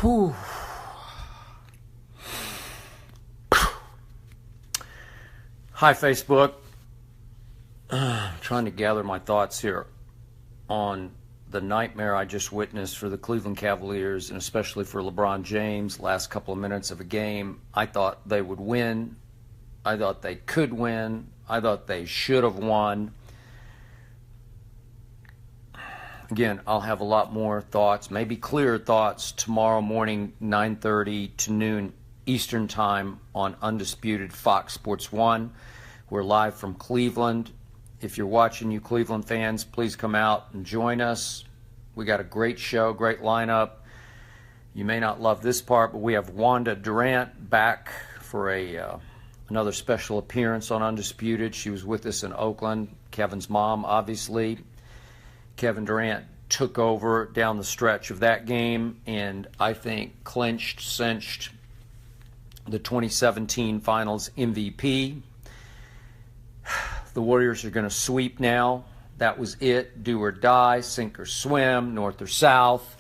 Whew. Hi, Facebook. Trying to gather my thoughts here on the nightmare I just witnessed for the Cleveland Cavaliers, and especially for LeBron James. Last couple of minutes of a game, I thought they would win. I thought they could win. I thought they should have won. Again, I'll have a lot more thoughts, maybe clearer thoughts, tomorrow morning, 9:30 to noon Eastern Time on Undisputed Fox Sports 1. We're live from Cleveland. If you're watching, you Cleveland fans, please come out and join us. We got a great show, great lineup. You may not love this part, but we have Wanda Durant back for another special appearance on Undisputed. She was with us in Oakland. Kevin's mom, obviously. Kevin Durant took over down the stretch of that game and I think cinched the 2017 Finals MVP. The Warriors are going to sweep now. That was it. Do or die, sink or swim, north or south.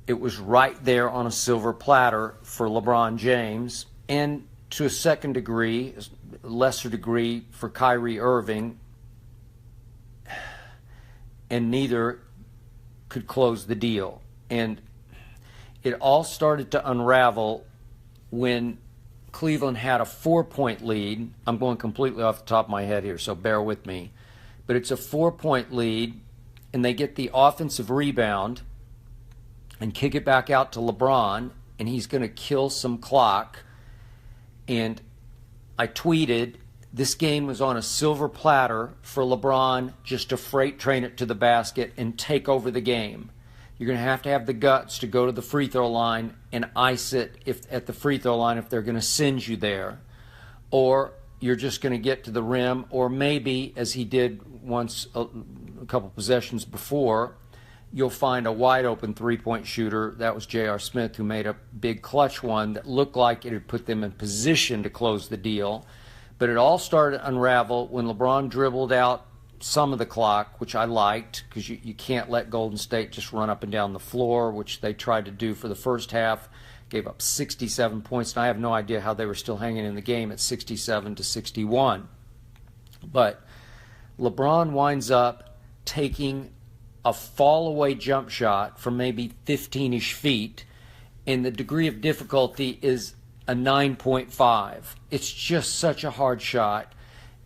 It was right there on a silver platter for LeBron James, and to a second degree, lesser degree, for Kyrie Irving, and neither could close the deal. And it all started to unravel when Cleveland had a 4-point lead. I'm going completely off the top of my head here, so bear with me. But it's a 4-point lead, and they get the offensive rebound and kick it back out to LeBron, and he's going to kill some clock. And I tweeted, this game was on a silver platter for LeBron just to freight train it to the basket and take over the game. You're going to have the guts to go to the free throw line and ice it at the free throw line if they're going to send you there. Or you're just going to get to the rim, or maybe, as he did once a couple possessions before, you'll find a wide-open three-point shooter. That was J.R. Smith, who made a big clutch one that looked like it had put them in position to close the deal. But it all started to unravel when LeBron dribbled out some of the clock, which I liked, because you can't let Golden State just run up and down the floor, which they tried to do for the first half. Gave up 67 points, and I have no idea how they were still hanging in the game at 67-61. But LeBron winds up taking a fall-away jump shot from maybe 15-ish feet, and the degree of difficulty is a 9.5. It's just such a hard shot.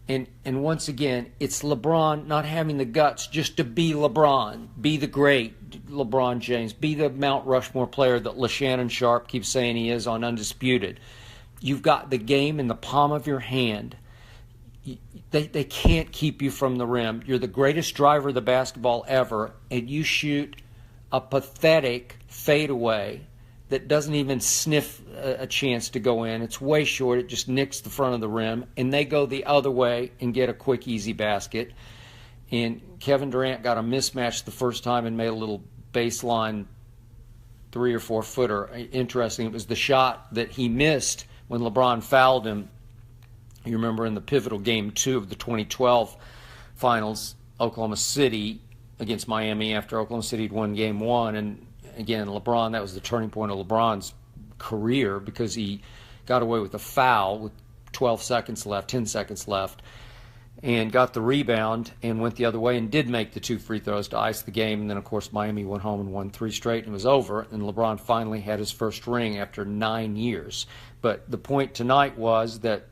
And once again, it's LeBron not having the guts just to be LeBron, be the great LeBron James, be the Mount Rushmore player that Shannon Sharpe keeps saying he is on Undisputed. You've got the game in the palm of your hand. They can't keep you from the rim. You're the greatest driver of the basketball ever, and you shoot a pathetic fadeaway that doesn't even sniff a chance to go in. It's way short. It just nicks the front of the rim, and they go the other way and get a quick, easy basket. And Kevin Durant got a mismatch the first time and made a little baseline 3 or 4 footer. Interesting, it was the shot that he missed when LeBron fouled him. You remember in the pivotal game 2 of the 2012 Finals, Oklahoma City against Miami, after Oklahoma City had won game 1, and again, LeBron, that was the turning point of LeBron's career, because he got away with a foul with 12 seconds left, 10 seconds left, and got the rebound and went the other way and did make the 2 free throws to ice the game. And then, of course, Miami went home and won 3 straight, and it was over. And LeBron finally had his first ring after 9 years. But the point tonight was that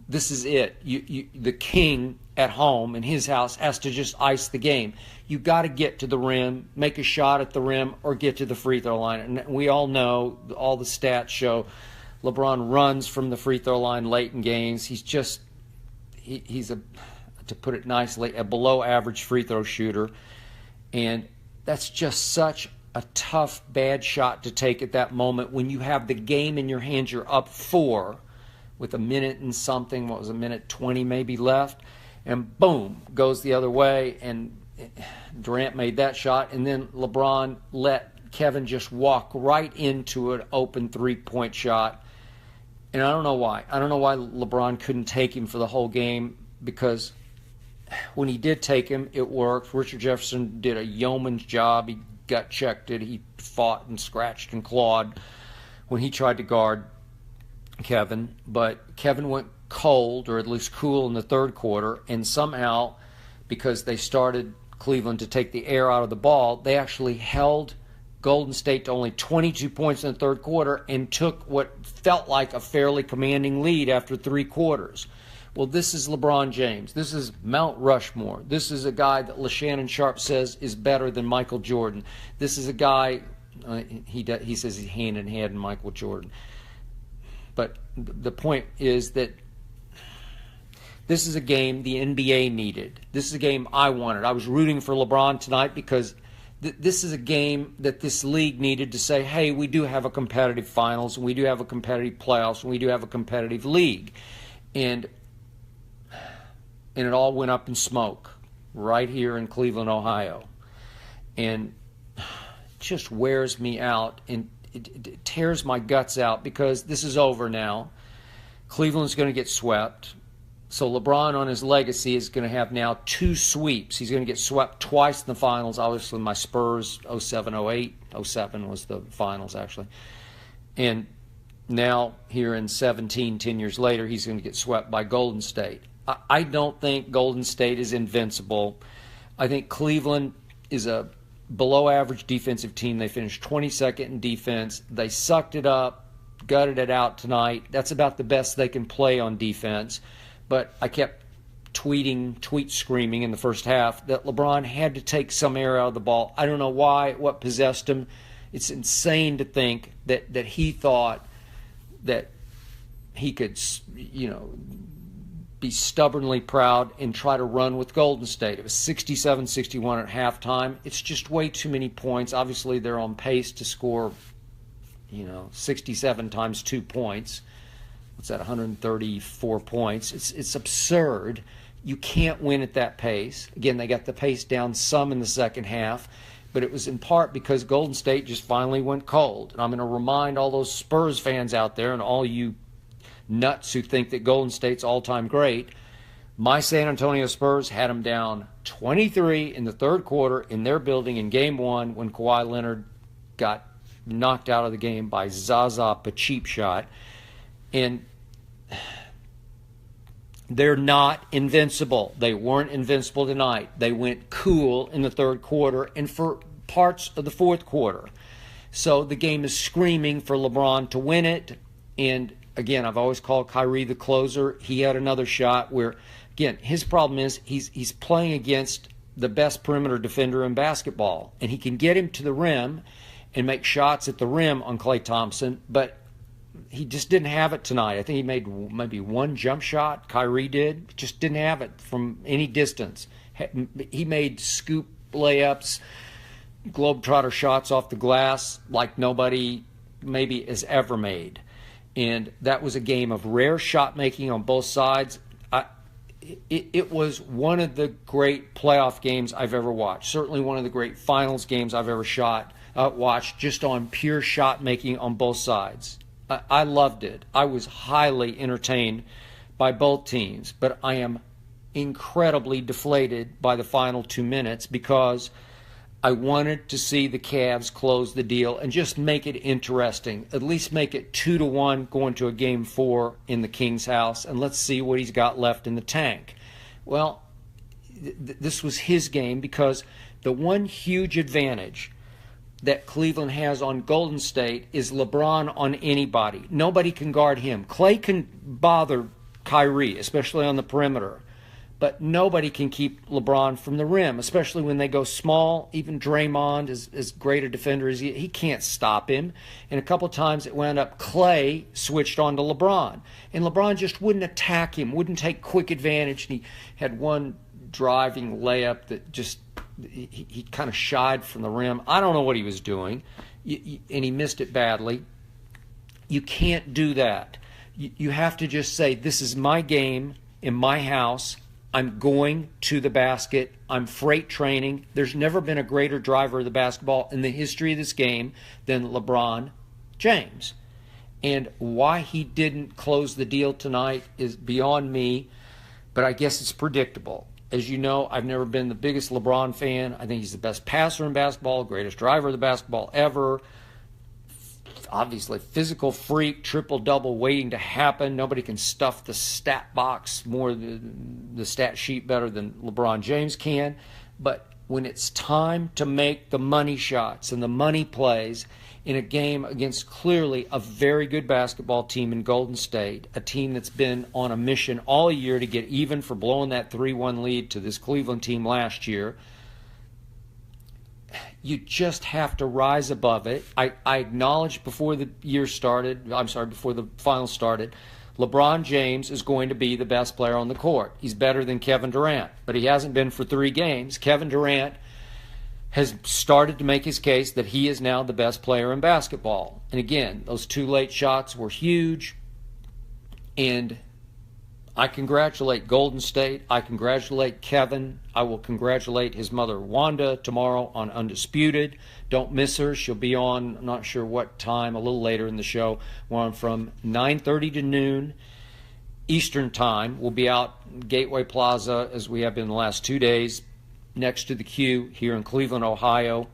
this is it. The king at home in his house has to just ice the game. You got to get to the rim, make a shot at the rim, or get to the free throw line. And we all know, all the stats show, LeBron runs from the free throw line late in games. He's to put it nicely, a below average free throw shooter. And that's just such a tough, bad shot to take at that moment when you have the game in your hands. You're up 4 with a minute and something, what was a minute 20 maybe left, and boom, goes the other way, and Durant made that shot, and then LeBron let Kevin just walk right into an open 3-point shot. And I don't know why. I don't know why LeBron couldn't take him for the whole game, because when he did take him, it worked. Richard Jefferson did a yeoman's job. He gut-checked it. He fought and scratched and clawed when he tried to guard Kevin. But Kevin went cold, or at least cool, in the third quarter, and somehow, because they started Cleveland to take the air out of the ball, they actually held Golden State to only 22 points in the third quarter and took what felt like a fairly commanding lead after 3 quarters. Well, this is LeBron James. This is Mount Rushmore. This is a guy that Shannon Sharpe says is better than Michael Jordan. This is a guy, he says he's hand in hand with Michael Jordan. But the point is that this is a game the NBA needed. This is a game I wanted. I was rooting for LeBron tonight because this is a game that this league needed to say, hey, we do have a competitive finals, and we do have a competitive playoffs, and we do have a competitive league. And it all went up in smoke right here in Cleveland, Ohio. And it just wears me out, and it tears my guts out, because this is over now. Cleveland's going to get swept. So LeBron, on his legacy, is going to have now 2 sweeps. He's going to get swept twice in the finals. Obviously, my Spurs, 07-08. 07 was the finals, actually. And now, here in 17, 10 years later, he's going to get swept by Golden State. I don't think Golden State is invincible. I think Cleveland is a below-average defensive team. They finished 22nd in defense. They sucked it up, gutted it out tonight. That's about the best they can play on defense. But I kept tweet screaming in the first half that LeBron had to take some air out of the ball. I don't know why, what possessed him. It's insane to think that he thought that he could, be stubbornly proud and try to run with Golden State. It was 67-61 at halftime. It's just way too many points. Obviously, they're on pace to score, 67 times 2 points. What's that, 134 points? It's absurd. You can't win at that pace. Again, they got the pace down some in the second half, but it was in part because Golden State just finally went cold. And I'm going to remind all those Spurs fans out there and all you nuts who think that Golden State's all-time great, my San Antonio Spurs had them down 23 in the third quarter in their building in Game 1 when Kwahi Leonard got knocked out of the game by Zaza, a cheap shot. And they're not invincible. They weren't invincible tonight. They went cool in the third quarter and for parts of the fourth quarter. So the game is screaming for LeBron to win it. And again, I've always called Kyrie the closer. He had another shot where, again, his problem is he's playing against the best perimeter defender in basketball. And he can get him to the rim and make shots at the rim on Klay Thompson, but he just didn't have it tonight. I think he made maybe one jump shot. Kyrie did. Just didn't have it from any distance. He made scoop layups, globetrotter shots off the glass like nobody maybe has ever made. And that was a game of rare shot making on both sides. It was one of the great playoff games I've ever watched. Certainly one of the great finals games I've ever watched, just on pure shot making on both sides. I loved it. I was highly entertained by both teams, but I am incredibly deflated by the final 2 minutes because I wanted to see the Cavs close the deal and just make it interesting. At least make it 2-1 going to a Game 4 in the King's house, and let's see what he's got left in the tank. Well, this was his game because the one huge advantage that Cleveland has on Golden State is LeBron on anybody. Nobody can guard him. Klay can bother Kyrie, especially on the perimeter. But nobody can keep LeBron from the rim, especially when they go small. Even Draymond, as great a defender as he can't stop him. And a couple times it wound up Klay switched on to LeBron. And LeBron just wouldn't attack him, wouldn't take quick advantage. And he had one driving layup that just, he kind of shied from the rim. I don't know what he was doing. And he missed it badly. You can't do that. You have to just say, this is my game in my house. I'm going to the basket. I'm freight training. There's never been a greater driver of the basketball in the history of this game than LeBron James. And why he didn't close the deal tonight is beyond me, but I guess it's predictable. as you know, I've never been the biggest LeBron fan. I think he's the best passer in basketball, greatest driver of the basketball ever. Obviously, physical freak, triple-double waiting to happen. Nobody can stuff the stat box more, the stat sheet better than LeBron James can. But when it's time to make the money shots and the money plays in a game against clearly a very good basketball team in Golden State, a team that's been on a mission all year to get even for blowing that 3-1 lead to this Cleveland team last year, you just have to rise above it. I acknowledged before the before the finals started, LeBron James is going to be the best player on the court. He's better than Kevin Durant, but he hasn't been for 3 games. Kevin Durant has started to make his case that he is now the best player in basketball. And again, those 2 late shots were huge. And I congratulate Golden State. I congratulate Kevin. I will congratulate his mother, Wanda, tomorrow on Undisputed. Don't miss her. She'll be on, I'm not sure what time, a little later in the show. We're on from 9:30 to noon Eastern Time. We'll be out Gateway Plaza, as we have been the last 2 days, next to the Q here in Cleveland, Ohio.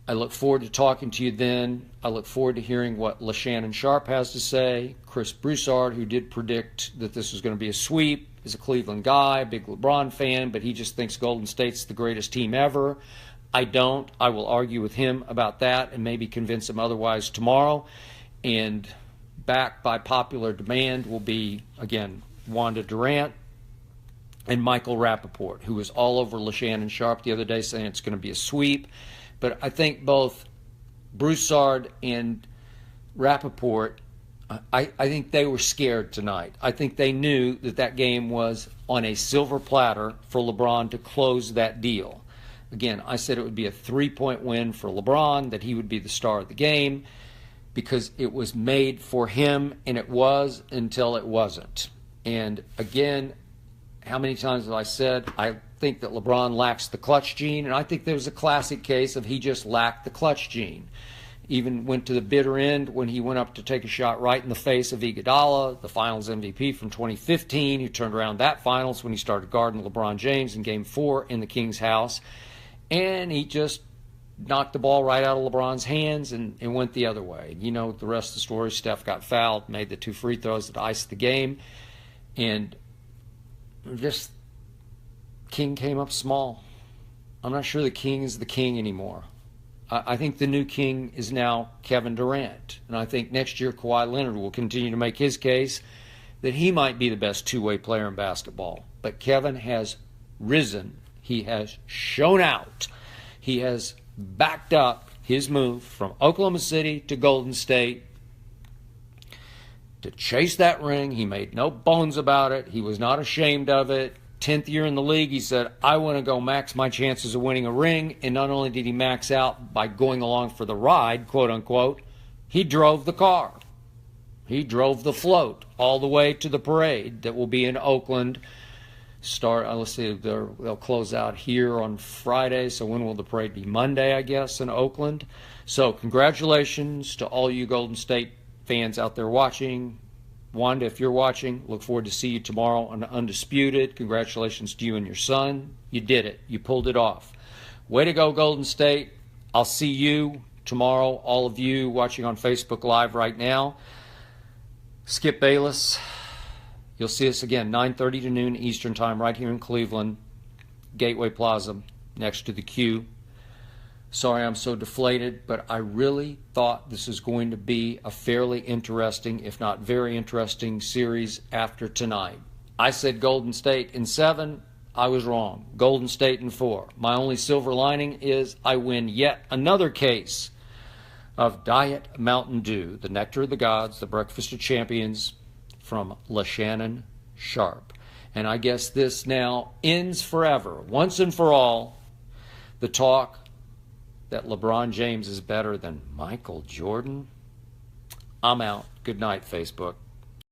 I look forward to talking to you then. I look forward to hearing what Shannon Sharpe has to say. Chris Broussard, who did predict that this was going to be a sweep, is a Cleveland guy, big LeBron fan, but he just thinks Golden State's the greatest team ever. I don't. I will argue with him about that and maybe convince him otherwise tomorrow. And back by popular demand will be, again, Wanda Durant and Michael Rappaport, who was all over Shannon Sharpe the other day saying it's going to be a sweep. But I think both Broussard and Rappaport, I think they were scared tonight. I think they knew that that game was on a silver platter for LeBron to close that deal. Again, I said it would be a 3-point win for LeBron, that he would be the star of the game, because it was made for him, and it was until it wasn't. And again, how many times have I said I think that LeBron lacks the clutch gene, and I think there was a classic case of he just lacked the clutch gene. Even went to the bitter end when he went up to take a shot right in the face of Iguodala, the Finals MVP from 2015, who turned around that Finals when he started guarding LeBron James in Game 4 in the King's house, and he just knocked the ball right out of LeBron's hands and went the other way. You know the rest of the story. Steph got fouled, made the 2 free throws that iced the game, and just King came up small. I'm not sure the King is the King anymore. I think the new King is now Kevin Durant. And I think next year Kwahi Leonard will continue to make his case that he might be the best 2-way player in basketball. But Kevin has risen. He has shown out. He has backed up his move from Oklahoma City to Golden State to chase that ring. He made no bones about it. He was not ashamed of it. 10th year in the league, he said, I want to go max my chances of winning a ring. And not only did he max out by going along for the ride, quote unquote, he drove the car. He drove the float all the way to the parade that will be in Oakland. Let's see, they'll close out here on Friday. So when will the parade be? Monday, I guess, in Oakland. So congratulations to all you Golden State fans out there watching. Wanda, if you're watching, look forward to see you tomorrow on Undisputed. Congratulations to you and your son. You did it. You pulled it off. Way to go, Golden State. I'll see you tomorrow, all of you watching on Facebook Live right now. Skip Bayless. You'll see us again, 9:30 to noon Eastern Time, right here in Cleveland, Gateway Plaza, next to the Q. Sorry I'm so deflated, but I really thought this was going to be a fairly interesting, if not very interesting, series after tonight. I said Golden State in 7. I was wrong. Golden State in 4. My only silver lining is I win yet another case of Diet Mountain Dew, the nectar of the gods, the breakfast of champions, from Shannon Sharpe. And I guess this now ends forever, once and for all, the talk that LeBron James is better than Michael Jordan. I'm out. Good night, Facebook.